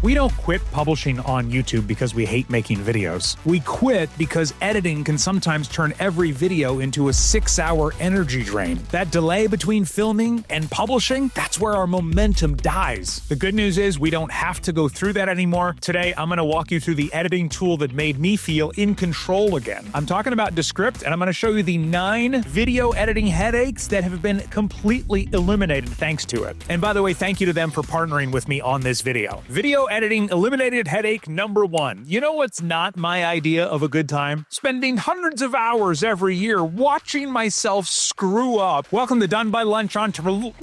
We don't quit publishing on YouTube because we hate making videos. We quit because editing can sometimes turn every video into a 6-hour energy drain. That delay between filming and publishing, that's where our momentum dies. The good news is we don't have to go through that anymore. Today, I'm going to walk you through the editing tool that made me feel in control again. I'm talking about Descript, and I'm going to show you the 9 video editing headaches that have been completely eliminated thanks to it. And by the way, thank you to them for partnering with me on this video. Video editing eliminated headache number 1. You know what's not my idea of a good time? Spending hundreds of hours every year watching myself screw up. Welcome to Done by Lunch Entrepreneurs.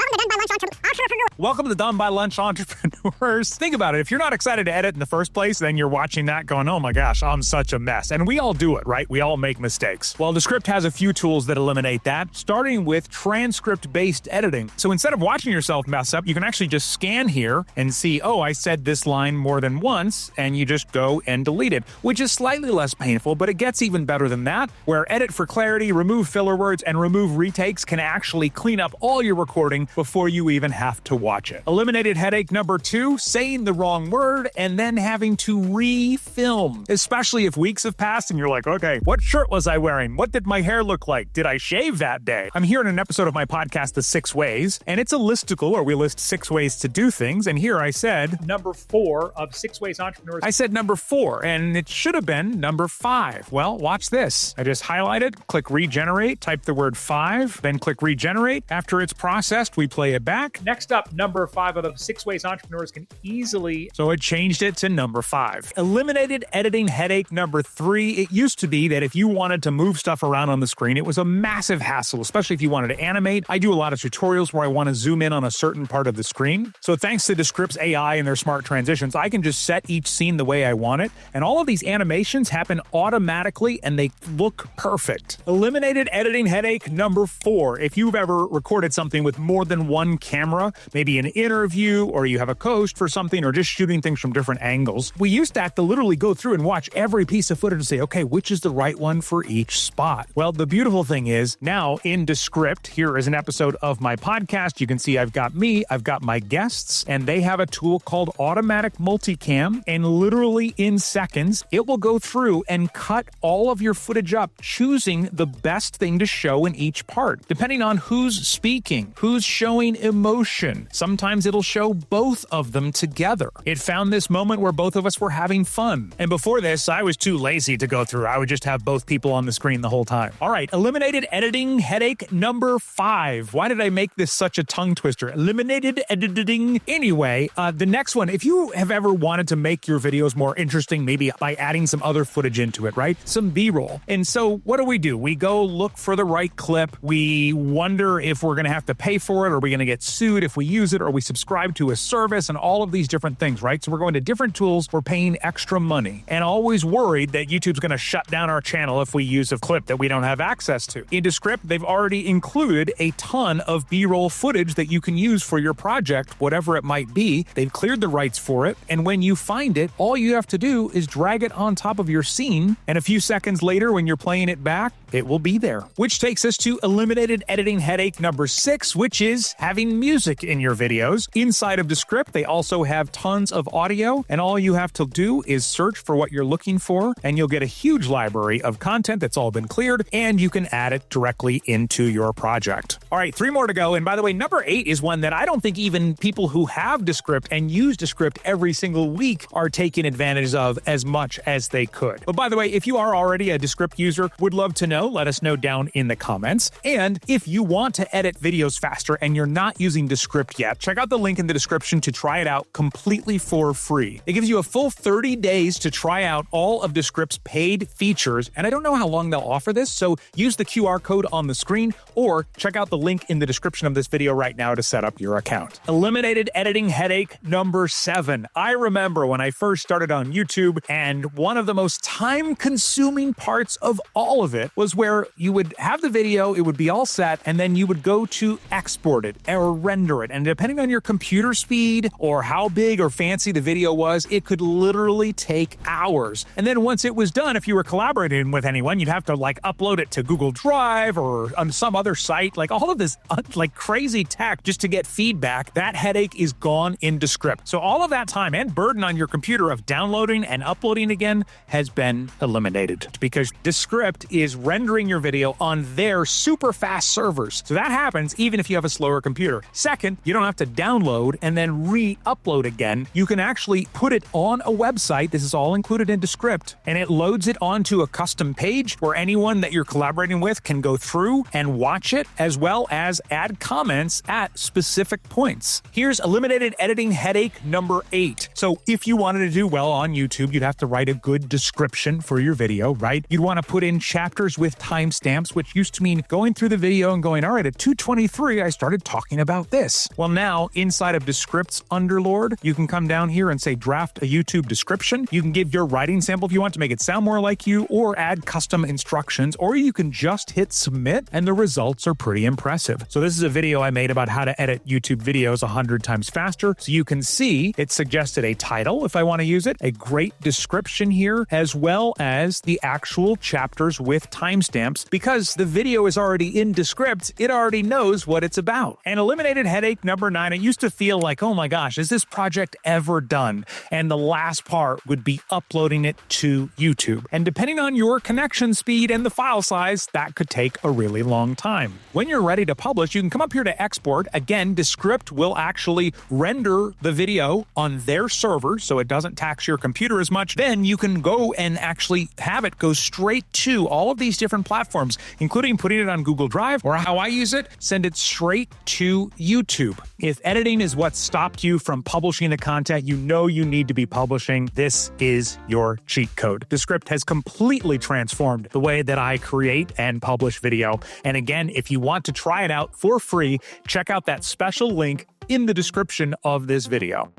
Welcome to Done by Lunch Entrepreneurs. Think about it. If you're not excited to edit in the first place, then you're watching that going, oh my gosh, I'm such a mess. And we all do it, right? We all make mistakes. Well, Descript has a few tools that eliminate that, starting with transcript-based editing. So instead of watching yourself mess up, you can actually just scan here and see, oh, I said this line more than once, and you just go and delete it, which is slightly less painful, but it gets even better than that, where edit for clarity, remove filler words, and remove retakes can actually clean up all your recording before you even have to watch it. Eliminated headache number 2, saying the wrong word and then having to re-film, especially if weeks have passed and you're like, okay, what shirt was I wearing? What did my hair look like? Did I shave that day? I'm here in an episode of my podcast, The 6 Ways, and it's a listicle where we list 6 ways to do things, and here I said number 4 of 6 Ways Entrepreneurs. I said number 4, and it should have been number 5. Well, watch this. I just highlight it, click regenerate, type the word 5, then click regenerate. After it's processed, we play it back. Next up, number 5 of the 6 Ways Entrepreneurs can easily... So it changed it to number 5. Eliminated editing headache number 3. It used to be that if you wanted to move stuff around on the screen, it was a massive hassle, especially if you wanted to animate. I do a lot of tutorials where I want to zoom in on a certain part of the screen. So thanks to Descript's AI and their smart transitions, I can just set each scene the way I want it, and all of these animations happen automatically and they look perfect. Eliminated editing headache number 4. If you've ever recorded something with more than one camera, maybe an interview, or you have a co-host for something, or just shooting things from different angles, we used to have to literally go through and watch every piece of footage and say, okay, which is the right one for each spot? Well, the beautiful thing is now in Descript, here is an episode of my podcast. You can see I've got me, I've got my guests, and they have a tool called Automatic Multicam, and literally in seconds, it will go through and cut all of your footage up, choosing the best thing to show in each part, depending on who's speaking, who's showing emotion. Sometimes it'll show both of them together. It found this moment where both of us were having fun. And before this, I was too lazy to go through. I would just have both people on the screen the whole time. All right, eliminated editing headache number 5. Why did I make this such a tongue twister? Eliminated editing. Anyway, the next one, if you have ever wanted to make your videos more interesting, maybe by adding some other footage into it, right? Some B-roll. And so what do? We go look for the right clip. We wonder if we're going to have to pay for it, or are we going to get sued if we use it, or we subscribe to a service, and all of these different things, right? So we're going to different tools. We're paying extra money, and always worried that YouTube's going to shut down our channel if we use a clip that we don't have access to. In Descript, they've already included a ton of B-roll footage that you can use for your project, whatever it might be. They've cleared the rights for it, and when you find it, all you have to do is drag it on top of your scene, and a few seconds later, when you're playing it back, it will be there. Which takes us to eliminated editing headache number 6, which is having music in your videos. Inside of Descript, they also have tons of audio, and all you have to do is search for what you're looking for, and you'll get a huge library of content that's all been cleared, and you can add it directly into your project. All right, 3 more to go. And by the way, number 8 is one that I don't think even people who have Descript and use Descript every single week are taking advantage of as much as they could. But by the way, if you are already a Descript user, would love to know, let us know down in the comments. And if you want to edit videos faster and you're not using Descript yet, check out the link in the description to try it out completely for free. It gives you a full 30 days to try out all of Descript's paid features, and I don't know how long they'll offer this, so use the QR code on the screen or check out the link in the description of this video right now to set up your account. Eliminated editing headache number 7. I remember when I first started on YouTube, and one of the most time-consuming parts of all of it was where you would have the video, it would be all set, and then you would go to export it or render it. And depending on your computer speed or how big or fancy the video was, it could literally take hours. And then once it was done, if you were collaborating with anyone, you'd have to like upload it to Google Drive or on some other site, like all of this like crazy tech just to get feedback. That headache is gone in Descript. So all of that time and burden on your computer of downloading and uploading again has been eliminated because Descript is rendering your video on their super fast servers. So that happens even if you have a slower computer. Second, you don't have to download and then re-upload again. You can actually put it on a website. This is all included in Descript, and it loads it onto a custom page where anyone that you're collaborating with can go through and watch it, as well as add comments at specific points. Here's eliminated editing headache number 8. So if you wanted to do well on YouTube, you'd have to write a good description for your video, right? You'd want to put in chapters with timestamps, which used to mean going through the video and going, all right, at 2:23, I started talking about this. Well, now inside of Descript's Underlord, you can come down here and say draft a YouTube description. You can give your writing sample if you want to make it sound more like you, or add custom instructions, or you can just hit submit and the results are pretty impressive. So this is a video I made about how to edit YouTube videos 100 times faster. So you can see it suggested a title if I want to use it, a great description here, as well as the actual chapters with timestamps. Because the video is already in Descript, it already knows what it's about. And eliminated headache number 9, it used to feel like, oh my gosh, is this project ever done? And the last part would be uploading it to YouTube. And depending on your connection speed and the file size, that could take a really long time. When you're ready to publish, you can come up here to export. Again, Descript will actually render the video on their server so it doesn't tax your computer as much. Then you can go and actually have it go straight to all of these different platforms, including putting it on Google Drive, or how I use it, send it straight to YouTube. If editing is what stopped you from publishing the content you know you need to be publishing, this is your cheat code. Descript has completely transformed the way that I create and publish video. And again, if you want to try it out for free, check out that special link in the description of this video.